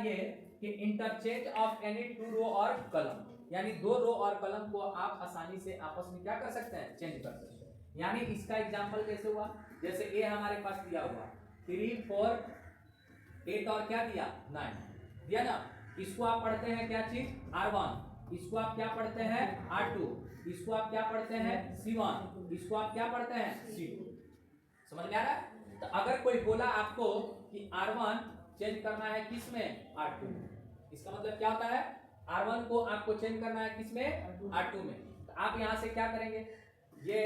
बताइए कि interchange of any two रो और कलम, यानी दो रो और कलम को आप आसानी से आपस में क्या कर सकते हैं, चेंज कर सकते हैं। यानी इसका एग्जांपल कैसे हुआ, जैसे ए हमारे पास दिया हुआ 3 4 8 और क्या दिया 9 दिया ना, इसको आप पढ़ते हैं क्या चीज R1, इसको आप क्या पढ़ते हैं R2, इसको आप क्या पढ़ते हैं C1, इसको आप क्या पढ़ते हैं C2। समझ में आ रहा है। तो अगर कोई बोला आपको कि R1 चेंज करना है किस में R2 में, इसका मतलब क्या होता है R1 को आपको चेंज करना है किस में R2 में। तो आप यहां से क्या करेंगे, ये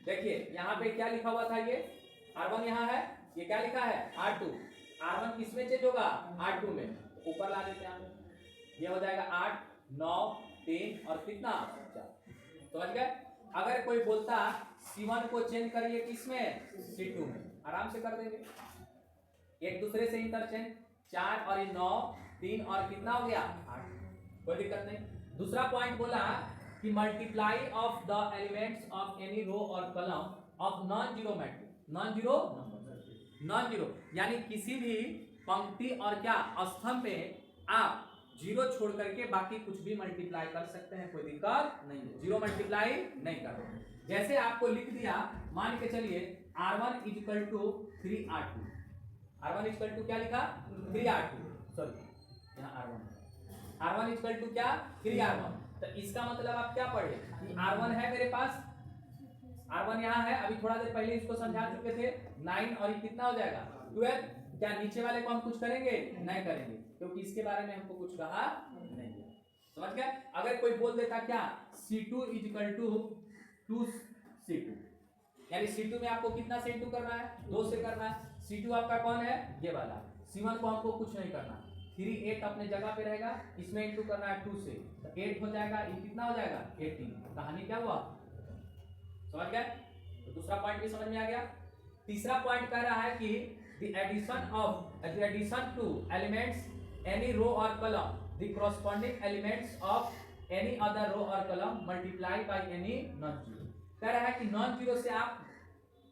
देखिए यहाँ पे क्या लिखा हुआ था, ये R1 यहाँ है, ये क्या लिखा है R2, R1 किस में चेंज होगा R2 में, ऊपर ला देते हैं, ये हो जाएगा 8 9 3 और कितना 4। समझ गए। अगर कोई बोलता C1 को चेंज करिए किसमें C2 में, आराम से कर देंगे, एक दूसरे से इंटरचेंज, 4 और 9 3 और कितना हो गया 8, कोई दिक्कत नहीं। दूसरा पॉइंट बोला कि multiply of the elements of any row और column of non zero matrix, non zero non zero यानी किसी भी पंक्ति और क्या स्तंभ में आप जीरो छोड़ करके बाकी कुछ भी मल्टीप्लाई कर सकते हैं, कोई दिक्कत नहीं है, जीरो मल्टीप्लाई नहीं कर रहे। जैसे आपको लिख दिया, मान के चलिए R1 equal to 3R2, R1 equal to क्या लिखा 3R2, सॉरी यहाँ R1 इक्वल टू क्या 3R1। तो इसका मतलब आप क्या पढ़े कि R1 है मेरे पास, R1 यहाँ है, अभी थोड़ा देर पहले इसको समझा चुके थे 9 और कितना हो जाएगा 12। क्या नीचे वाले को हम कुछ करेंगे नहीं करेंगे, क्योंकि इसके बारे में हमको कुछ कहा नहीं है। समझ गए। अगर कोई बोल देता क्या C2 इक्वल टू 2C2, यानी C2 में आपको कितना से इंटू करना है 2 से करना है, C2 आपका कौन है ये वाला, C1 को हमको कुछ नहीं करना, 3 8 अपने जगह पे रहेगा, इसमें इंटू करना है 2 से, तो 8 हो जाएगा, ये कितना हो जाएगा 18। कहानी क्या हुआ, समझ गए। तो दूसरा पॉइंट भी समझ में आ गया। तीसरा पॉइंट कह रहा है कि the addition to elements any row or column the corresponding elements of any other row or column multiply by any non zero। कह रहा है कि नॉन जीरो से आप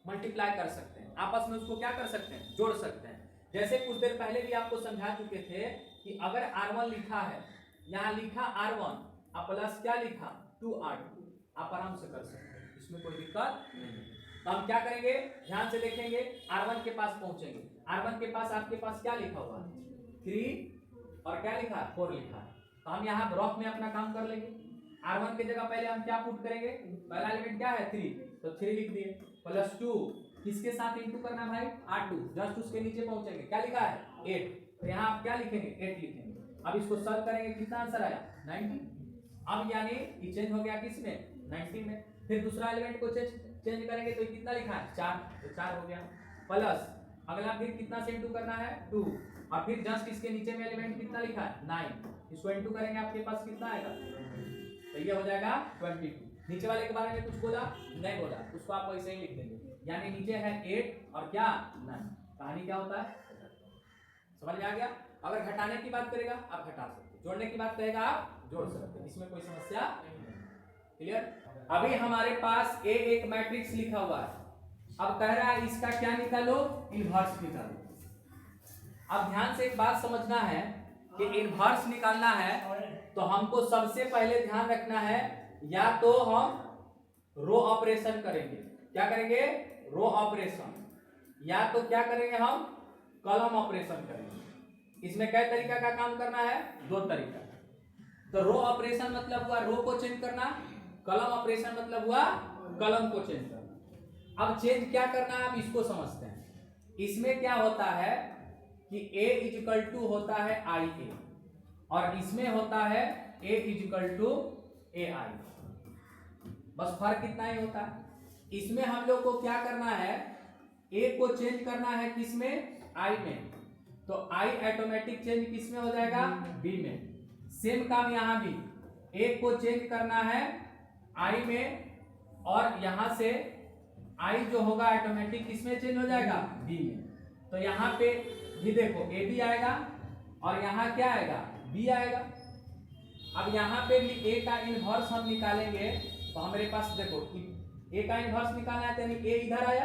मल्टीप्लाई कर सकते हैं, आपस में उसको क्या कर सकते हैं जोड़ सकते हैं। जैसे कुछ देर पहले भी आपको समझा चुके थे कि अगर R1 लिखा है, यहाँ लिखा R1 और प्लस क्या लिखा 2R2, आप आराम से कर सकते हैं, इसमें कोई दिक्कत नहीं है। तो हम क्या करेंगे, ध्यान से देखेंगे, R1 के पास पहुंचेंगे, R1 के पास आपके पास क्या लिखा हुआ है 3 और क्या लिखा 4 लिखा है, तो हम यहाँ ब्लॉक में अपना काम कर लेंगे। R1 की जगह पहले हम क्या पुट करेंगे, पहला एलिमेंट क्या है 3, तो 3 लिख दिए, प्लस 2 किसके साथ इंटू करना भाई R2, जस्ट उसके नीचे पहुंचेंगे, क्या लिखा है 8, तो यहाँ आप क्या लिखेंगे 8 लिखेंगे। अब इसको सॉल्व करेंगे, कितना आंसर आया 90। अब यानी ये चेंज हो गया किसमें 90 में। फिर दूसरा एलिमेंट को चेंज करेंगे तो कितना लिखा है 4, तो 4 हो गया, प्लस अगला फिर कितना से इंटू करना है 2, और फिर जस्ट इसके नीचे में एलिमेंट कितना लिखा है 9, इसको इंटू करेंगे आपके पास कितना आएगा, तो ये हो जाएगा 22। नीचे वाले के बारे में कुछ बोला नहीं बोला, उसको आप वैसे ही लिख देंगे, यानी नीचे है 8 और क्या 9। कहानी क्या होता है, समझ में आ गया। अगर घटाने की बात करेगा आप घटा सकते, जोड़ने की बात करेगा आप जोड़ सकते, इसमें कोई समस्या नहीं है। क्लियर। अभी हमारे पास A एक मैट्रिक्स लिखा हुआ है, अब कह रहा है इसका क्या निकालो इनवर्स निकालो। अब ध्यान से एक बात समझना है कि इनवर्स निकालना है तो हमको सबसे पहले ध्यान रखना है, या तो हम रो ऑपरेशन करेंगे, क्या करेंगे रो ऑपरेशन, या तो क्या करेंगे हम कॉलम ऑपरेशन करेंगे। इसमें कई तरीका का काम करना है, 2 तरीका। तो रो ऑपरेशन मतलब हुआ रो को चेंज करना, कॉलम ऑपरेशन मतलब हुआ कॉलम को चेंज करना। अब चेंज क्या करना है आप इसको समझते हैं। इसमें क्या होता है कि A इक्वल टू होता है IA और इसमें होता है A इक्वल टू AI, बस फर्क कितना ही होता है। इसमें हम लोग को क्या करना है, A को चेंज करना है किसमें I में, तो I ऑटोमेटिक चेंज किसमें हो जाएगा B में। सेम काम यहाँ भी, A को चेंज करना है I में और यहां से I जो होगा ऑटोमेटिक किसमें चेंज हो जाएगा B में। तो यहाँ पे भी देखो A भी आएगा और यहाँ क्या आएगा B आएगा। अब यहाँ पे भी A का इनवर्स हम निकालेंगे तो हमारे पास देखो A का इनवर्स निकालना है, यानी A इधर आया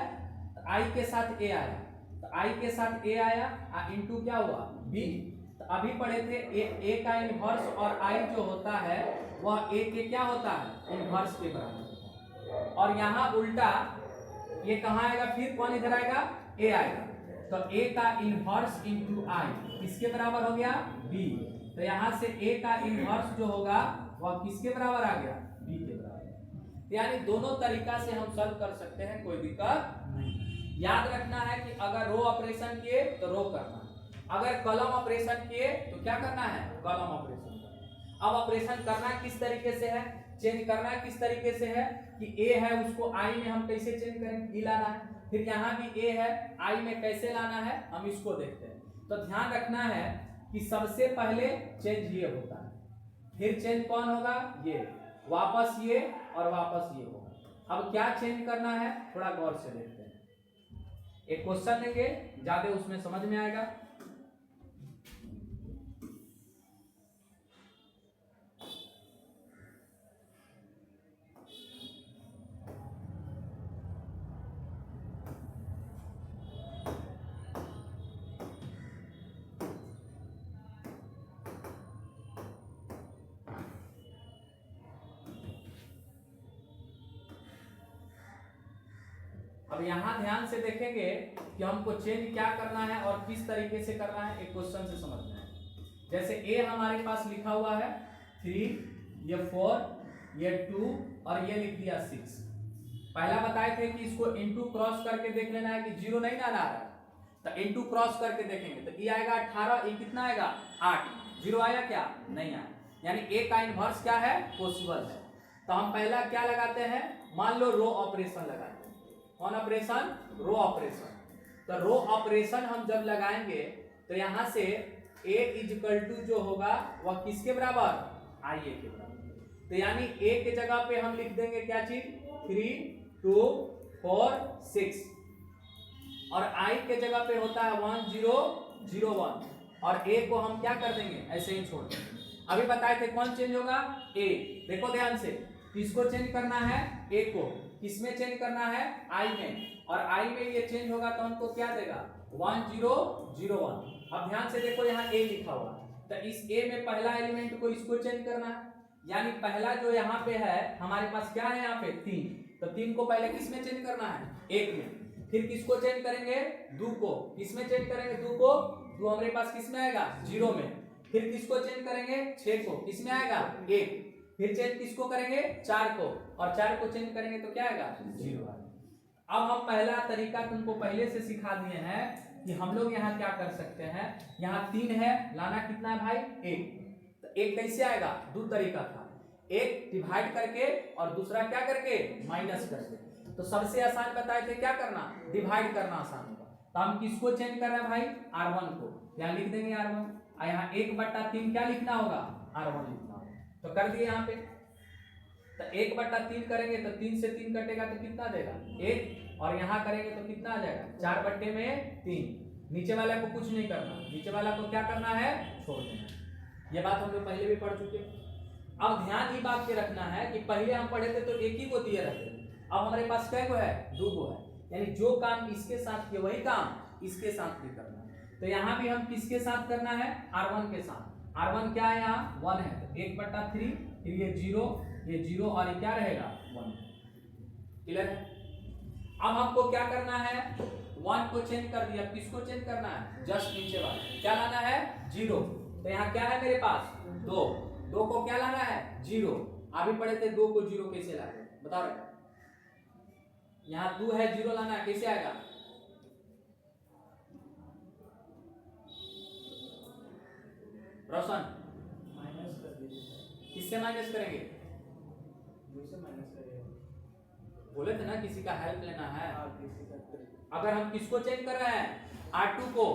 तो I के साथ A आया, तो I के साथ A आया इंटू क्या हुआ B, तो अभी पढ़े थे ए का इनवर्स और आई जो होता है वह ए के क्या होता है, इनवर्स के बराबर। और यहाँ उल्टा ये कहाँ आएगा, फिर कौन इधर आएगा, ए आएगा। तो ए का इनवर्स इंटू आई किसके बराबर हो गया, बी। तो यहाँ से ए का इनवर्स जो होगा वह किसके बराबर आ गया, बी के बराबर। यानी दोनों तरीका से हम सॉल्व कर सकते हैं, कोई दिक्कत नहीं। याद रखना है कि अगर रो ऑपरेशन किए तो रो करना, अगर कॉलम ऑपरेशन किए तो क्या करना है, कॉलम ऑपरेशन करना। अब ऑपरेशन करना किस तरीके से है, चेंज करना किस तरीके से है कि ए है उसको आई में हम कैसे चेंज करेंगे, ई लाना है। फिर यहाँ भी ए है, आई में कैसे लाना है हम इसको देखते हैं। तो ध्यान रखना है कि सबसे पहले चेंज ये होता है, फिर चेंज कौन होगा, ये, वापस ये और वापस ये होगा। अब क्या चेंज करना है थोड़ा गौर से देखते हैं। एक क्वेश्चन लेंगे, ज्यादा उसमें समझ में आएगा। अब यहाँ ध्यान से देखेंगे कि हमको चेंज क्या करना है और किस तरीके से करना है, एक क्वेश्चन से समझना है। जैसे ए हमारे पास लिखा हुआ है 3, ये 4, ये 2 और ये लिख दिया 6। पहला बताए थे कि इसको इनटू क्रॉस करके देख लेना है कि जीरो नहीं ना आ रहा है, तो इनटू क्रॉस करके देखेंगे तो ये आएगा 18, ये कितना आएगा 8, जीरो आया क्या, नहीं आया। यानी ए का इनवर्स क्या है, पॉसिबल है। तो हम पहला क्या लगाते हैं, मान लो रो ऑपरेशन लगाते हैं। कौन ऑपरेशन, रो ऑपरेशन। तो रो ऑपरेशन हम जब लगाएंगे तो यहां से a इक्वल टू जो होगा वह किसके बराबर, आई ए के बराबर। तो यानी a के जगह पे हम लिख देंगे क्या चीज, 3, 2, 4, 6 और i के जगह पे होता है 1, 0, 0, 1 और a को हम क्या कर देंगे, ऐसे ही छोड़ देंगे। अभी बताए थे कौन चेंज होगा, a। देखो ध्यान से, किसको चेंज करना है, a को। किसमें चेंज करना है, i में, और i में ये चेंज होगा तो हमको क्या देगा, 1, 0, 0, 1। अब ध्यान से देखो यहाँ a लिखा हुआ, तो इस a में पहला एलिमेंट को इसको चेंज करना है। यानी पहला जो यहाँ पे है हमारे पास क्या है, यहाँ पे 3, तो 3 को पहले किसमें चेंज करना है, 1 में। फिर किसको चेंज करेंगे, 2 को। किसमें चेंज करेंगे, 2 को, 2 हमारे पास किसमें आएगा, 0 में। फिर किसको चेंज करेंगे, 6 को, किसमें आएगा, 1। फिर चेंज किसको करेंगे, 4 को, और 4 को चेंज करेंगे तो क्या आएगा, 0 आएगा। अब हम पहला तरीका तुमको पहले से सिखा दिए हैं कि हम लोग यहाँ क्या कर सकते हैं। यहाँ 3 है, लाना कितना है भाई, 1। तो 1 कैसे आएगा, दो तरीका था, एक डिवाइड करके और दूसरा क्या करके, माइनस करके। तो सबसे आसान बताए थे क्या करना, डिवाइड करना आसान होगा। तो हम किसको चेंज कर रहे हैं भाई, R1 को, यहाँ लिख देंगे R1। और यहाँ 1/3 क्या लिखना होगा, R1 लिखना होगा। तो कर दिए यहाँ पे, तो 1/3 करेंगे तो 3 से 3 कटेगा तो कितना देगा, 1। और यहाँ करेंगे तो कितना आ जाएगा, 4/3। नीचे वाला को कुछ नहीं करना, नीचे वाला को क्या करना है, छोड़ देना। ये बात हम लोग पहले भी पढ़ चुके हैं। अब ध्यान ही बात के रखना है कि पहले हम पढ़े थे तो एक ही को दिए रहते, अब हमारे पास कै को है, 2 को है। यानी जो काम इसके साथ किया वही काम इसके साथ भी करना है। तो यहाँ भी हम किसके साथ करना है, R1 के साथ। R1 क्या है, यहाँ 1 है, तो 1/3, फिर ये 0, ये 0 और ये क्या रहेगा, 1। क्लियर है। अब हमको क्या करना है, 1 को चेंज कर दिया, किसको चेंज करना है, जस्ट नीचे वाला क्या लाना है, 0। तो यहाँ क्या है मेरे पास, 2 को क्या लाना है, 0। अभी पढ़े थे 2 को 0 कैसे लाते, बताओ बेटा। यहाँ 2 है, 0 लाना है, कैसे आएगा, रोशन माइनस कर दीजिए। किससे माइनस करेंगे, 2 से माइनस करिए। बोले थे ना किसी का हेल्प लेना है। हाँ, किसी का अगर हम किसको चेंज कर रहे हैं, R2 को,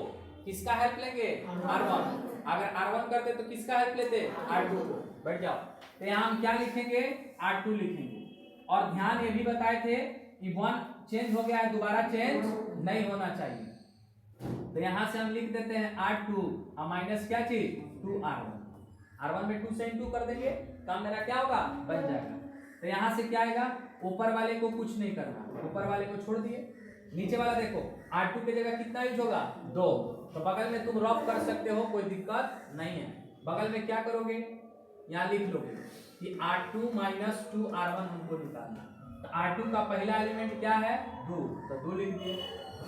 किसका हेल्प लेंगे, R1। अगर R1 करते तो किसका हेल्प लेते, R2 को। बैठ जाओ। तो यहाँ हम क्या लिखेंगे, R2 लिखेंगे। और ध्यान ये भी बताए थे कि 1 चेंज हो गया है, दोबारा चेंज नहीं होना चाहिए। तो यहाँ से हम लिख देते हैं R2 और माइनस क्या चीज, 2R1। R1 में 2 से इंटू कर देंगे, काम मेरा क्या होगा, बन जाएगा। तो यहाँ से क्या आएगा, ऊपर वाले को कुछ नहीं करना, ऊपर वाले को छोड़ दिए। नीचे वाला देखो, R2 की जगह कितना यूज होगा, 2, तो बगल में तुम रफ कर सकते हो, कोई दिक्कत नहीं है। बगल में क्या करोगे, यहाँ लिख लोगे कि R2 माइनस 2R1 हमको निकालना। तो R2 का पहला एलिमेंट क्या है 2, तो 2 लिख दिए,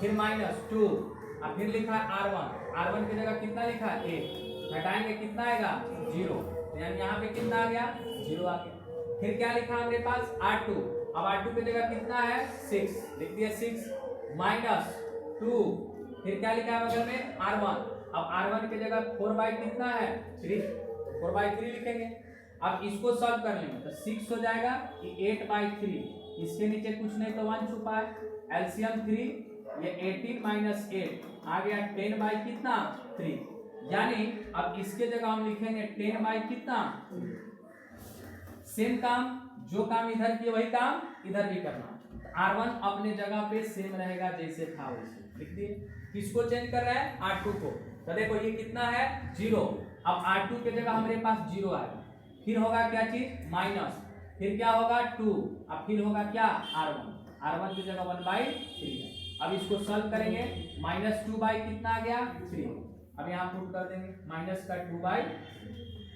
फिर माइनस 2 और फिर लिखा R1 की जगह कितना लिखा 1, घटाएंगे कितना आएगा 0, तो यानी यहाँ पे कितना आ गया 0 आ गया। फिर क्या लिखा हमारे पास R2, अब R2 की जगह कितना है 6, लिख दिया 6 माइनस 2, फिर क्या लिखा है बगल में R1, अब R1 की जगह 4 कितना है 3, 4/3 लिखेंगे। अब इसको सॉल्व कर लेंगे तो 6 हो जाएगा कि 8/3, इसके नीचे कुछ नहीं तो 1 छुपा है, एलसीएम 3, ये 18 माइनस 8 आ गया 10 कितना 3, यानी अब इसके जगह हम लिखेंगे 10 कितना 3। सेम काम, जो काम इधर किए वही काम इधर भी करना। तो R1 अपने जगह पे सेम रहेगा जैसे था वैसे लिख दिए। किसको चेंज कर रहा है R2 को, तो देखो ये कितना है 0, अब R2 के जगह हमारे पास 0 आएगा, फिर होगा क्या चीज माइनस, फिर क्या होगा 2, अब फिर होगा क्या R1 की जगह 1/3 है। अब इसको सॉल्व करेंगे, माइनस 2 कितना आ गया 3, अब यहाँ पुट कर देंगे माइनस का 2/3।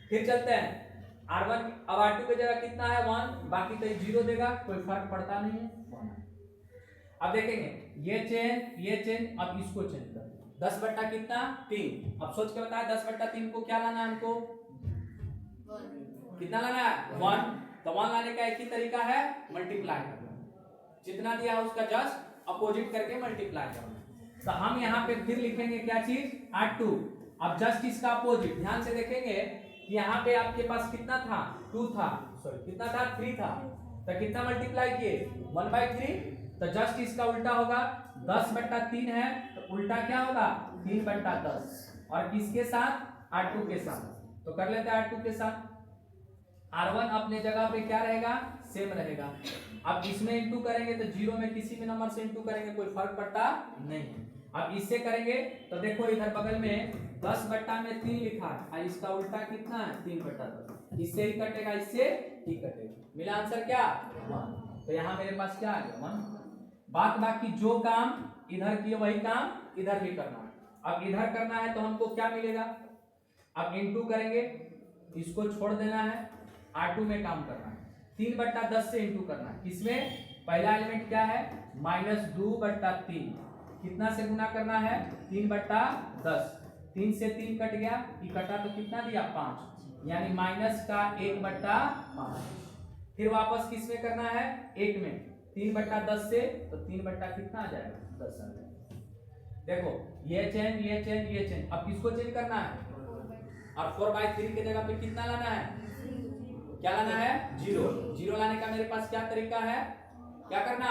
फिर चलते हैं R1, अब R2 की जगह कितना है 1, बाकी तो 0 देगा, कोई फर्क पड़ता नहीं है 1। अब देखेंगे ये चेंज, अब इसको चेंज कर 10 कितना 3, अब सोच के बताया 10/3 को क्या लाना है हमको, कितना लाना है 1, तो 1 लाने का एक ही तरीका है मल्टीप्लाई करना, जितना दिया है उसका जस्ट अपोजिट करके मल्टीप्लाई करना। तो हम यहाँ पे फिर लिखेंगे क्या चीज R2, अब जस्ट इसका अपोजिट, ध्यान से देखेंगे कि यहाँ पे आपके पास कितना था 2 था, सॉरी कितना था 3 था, तो कितना मल्टीप्लाई किए 1/3, तो जस्ट इसका उल्टा होगा 10/3 है, तो उल्टा क्या होगा 3/10, और किसके साथ R2 के साथ, तो कर लेते हैं R2 के साथ। R1 अपने जगह पे क्या रहेगा सेम रहेगा, अब इसमें इंटू करेंगे तो 0 में किसी भी नंबर से इंटू करेंगे कोई फर्क पड़ता नहीं। अब इससे करेंगे तो देखो इधर बगल में 10/3 लिखा है और इसका उल्टा कितना है 3/10, इससे ही कटेगा इससे ही कटेगा, मिला आंसर क्या 1, तो यहाँ मेरे पास क्या आ गया 1। बात बाकी जो काम इधर किए वही काम इधर भी करना है। अब इधर करना है तो हमको क्या मिलेगा, अब इंटू करेंगे, इसको छोड़ देना है, R2 में काम करना है, 3/10 से इंटू करना है, किसमें पहला एलिमेंट क्या है -2/3, कितना से गुना करना है 3/10, 3 से 3 कट गया, ये कटा तो कितना दिया 5, यानी माइनस का 1/5, फिर वापस किस में करना है 1 में, 3/10 से, तो 3 कितना आ जाएगा 10 आ जाएगा। देखो ये चेंज, अब किसको चेंज करना है, और 4/3 के जगह पे कितना लाना है, क्या लाना है 0 लाने का मेरे पास क्या तरीका है, क्या करना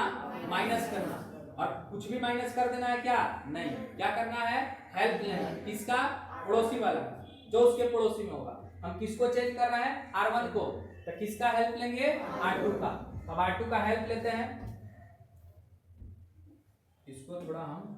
माइनस करना, और कुछ भी माइनस कर देना है क्या नहीं, क्या करना है हेल्प लेना, किसका पड़ोसी वाला, जो उसके पड़ोसी में होगा। हम किसको चेंज कर रहे हैं R1 को, तो किसका हेल्प लेंगे R2 का, अब R2 का हेल्प लेते हैं, इसको थोड़ा हम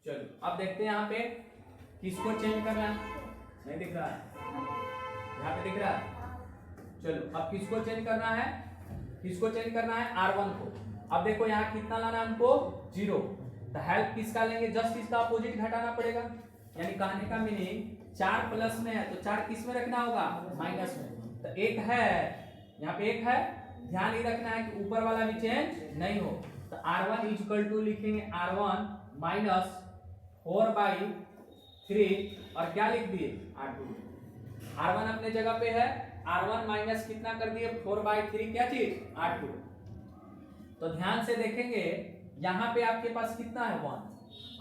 चलो अब देखते हैं यहाँ पे किसको चेंज करना है, नहीं दिख रहा है, यहाँ पे दिख रहा है। चलो अब किसको चेंज करना है, किसको चेंज करना है R1 को। अब देखो यहाँ कितना लाना है हमको 0, तो हेल्प किसका लेंगे, जस्ट इसका अपोजिट घटाना पड़ेगा, यानी कहने का मीनिंग 4 प्लस में है तो 4 किस में रखना होगा माइनस में, तो 1 है यहाँ पे 1 है, ध्यान ही रखना है कि ऊपर वाला भी चेंज नहीं हो, तो R1 इक्वल टू लिखेंगे R1 माइनस 4/3 और क्या लिख दिए R2, R1 अपने जगह पे है, R1 माइनस कितना कर दिए 4/3 क्या चीज R2। तो ध्यान से देखेंगे यहाँ पे आपके पास कितना है 1,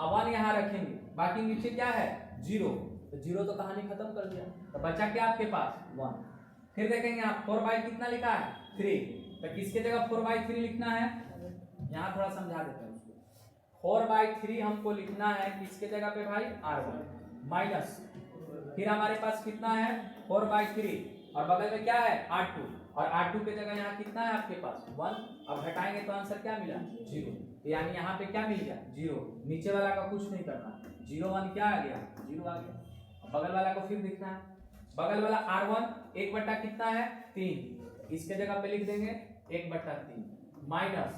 अब 1 यहाँ रखेंगे, बाकी नीचे क्या है 0, तो 0 तो कहानी खत्म कर दिया, तो बचा क्या आपके पास 1। फिर देखेंगे आप 4 कितना लिखा है 3, तो किसके जगह 4/3 लिखना है, यहाँ थोड़ा समझा देते हैं उसको, 4/3 हमको लिखना है किसके जगह पे भाई R1 माइनस, फिर हमारे पास कितना है 4/3, और बगल में क्या है R2, और R2 के जगह यहाँ कितना है आपके पास 1। अब घटाएंगे तो आंसर क्या मिला 0, यानी यहाँ पे क्या मिल गया 0। नीचे वाला का कुछ नहीं करना, 0 1 क्या आ गया 0 आ गया। अब बगल वाला को फिर देखना है, बगल वाला R1 1 बटा कितना है 3, इसके जगह पे लिख देंगे 1 बटा 3 माइनस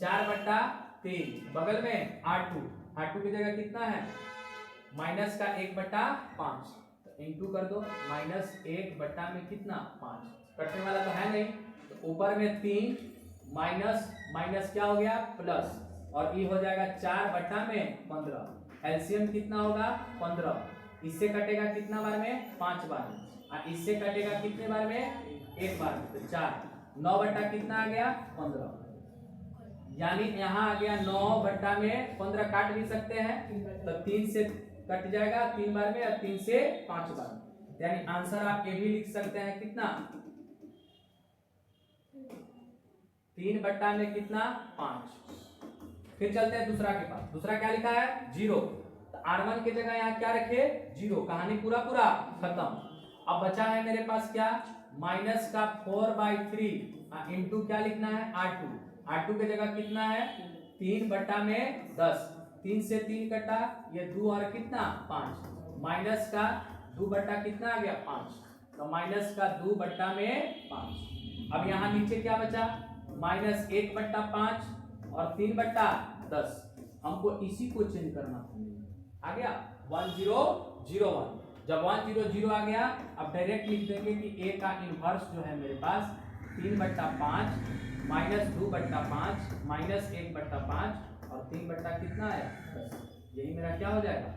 4 बटा 3, बगल में R2 की जगह कितना है माइनस का 1 बटा 5, तो इंटू कर दो, माइनस 1 बटा में कितना 5, कटने वाला तो है नहीं, तो ऊपर में 3 माइनस माइनस क्या हो गया प्लस, और ये हो जाएगा 4 बटा में 15, एलसीएम कितना होगा 15, इससे कटेगा कितना बार में 5 बार में, और इससे कटेगा कितने बार में 1 बार में, तो 4 9 बटा कितना आ गया 15, यानी यहाँ आ गया 9 बटा में 15, काट भी सकते हैं तो 3 से कट जाएगा 3 बार में, और 3 से 5 बार में, यानी आंसर आप ये भी लिख सकते हैं कितना 3 बटा में कितना 5। फिर चलते हैं दूसरा के पास, दूसरा क्या लिखा है 0, तो R1 की जगह यहाँ क्या रखे 0, कहानी पूरा खत्म। अब बचा है मेरे पास क्या माइनस का 4/3 इंटू क्या लिखना है R2 की जगह कितना है 3 बटा में 10, 3 से 3 कटा, ये 2 और कितना 5, माइनस का 2 बटा कितना आ गया 5, तो माइनस का 2 बटा में 5। अब यहाँ नीचे क्या बचा माइनस 1 बटा 5 और 3 बटा 10, हमको इसी को चेंज करना था, आ गया 1001। जब 100 आ गया, अब डायरेक्ट लिख देंगे कि a का इनवर्स जो है मेरे पास 3 बटा 5 माइनस 2 बटा 5 माइनस 1 बटा 5 और 3 बटा कितना आया 10, यही मेरा क्या हो जाएगा।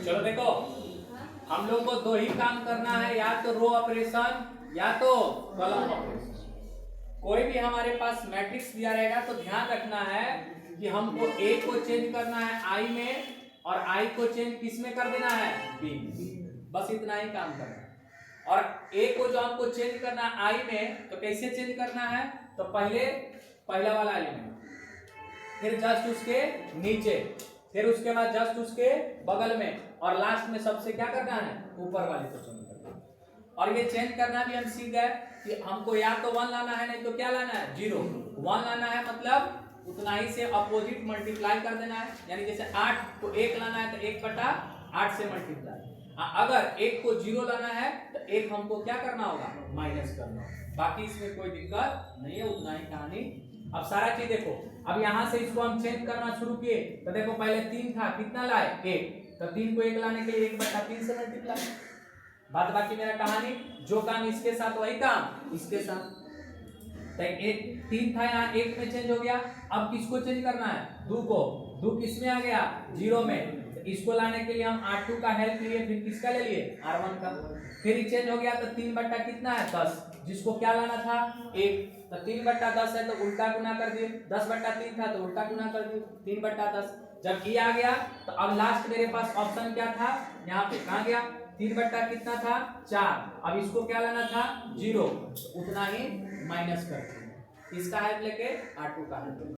चलो देखो, हम लोग को दो ही काम करना है, या तो रो ऑपरेशन या तो कॉलम ऑपरेशन। कोई भी हमारे पास मैट्रिक्स दिया रहेगा तो ध्यान रखना है कि हमको a को चेंज करना है i में, और i को चेंज किस में कर देना है b, बस इतना ही काम करना है। और a को जो हमको चेंज करना है i में, तो कैसे चेंज करना है, तो पहले पहला वाला एलिमेंट, फिर जस्ट उसके नीचे, फिर उसके बाद जस्ट उसके बगल में, और लास्ट में सबसे क्या करना है ऊपर वाले को चेंज करना है। और ये चेंज करना भी हम सीख गए कि हमको या तो 1 लाना है, नहीं तो क्या लाना है 0। 1 लाना है मतलब उतना ही से अपोजिट मल्टीप्लाई कर देना है, यानी जैसे 8 को 1 लाना है तो 1 बटा 8 से मल्टीप्लाई, अगर 1 को 0 लाना है तो 1 हमको क्या करना होगा माइनस करना होगा। बाकी इसमें कोई दिक्कत नहीं है, उतना ही कहानी। अब सारा चीज देखो, अब यहाँ से इसको हम चेंज करना शुरू किए, तो देखो पहले 3 था, कितना लाए 1, तो 3 को 1 लाने के लिए 1 बटा 3 से मल्टीप्लाई, बात बाकी मेरा कहानी, जो काम इसके साथ वही काम इसके साथ। तो 3 था यहाँ 1 में चेंज हो गया, अब किसको चेंज करना है 2 को, 2 किस में आ गया 0 में, तो इसको लाने के लिए हम R2 का हेल्प लिए, फिर किसका ले लिए R1 का, फिर चेंज हो गया, तो 3 बटा कितना है 10, जिसको क्या लाना था 1, तो 3 बटा 10 है तो उल्टा गुना कर दिए, 10 बटा 3 था तो उल्टा गुना कर दिए 3 बटा 10। जब ये आ गया तो अब लास्ट मेरे पास ऑप्शन क्या था, यहाँ पे कहाँ गया 3 बटा कितना था 4, अब इसको क्या लाना था 0, उतना ही माइनस कर दिया, इसका हेल्प लेके R2 का हेल्प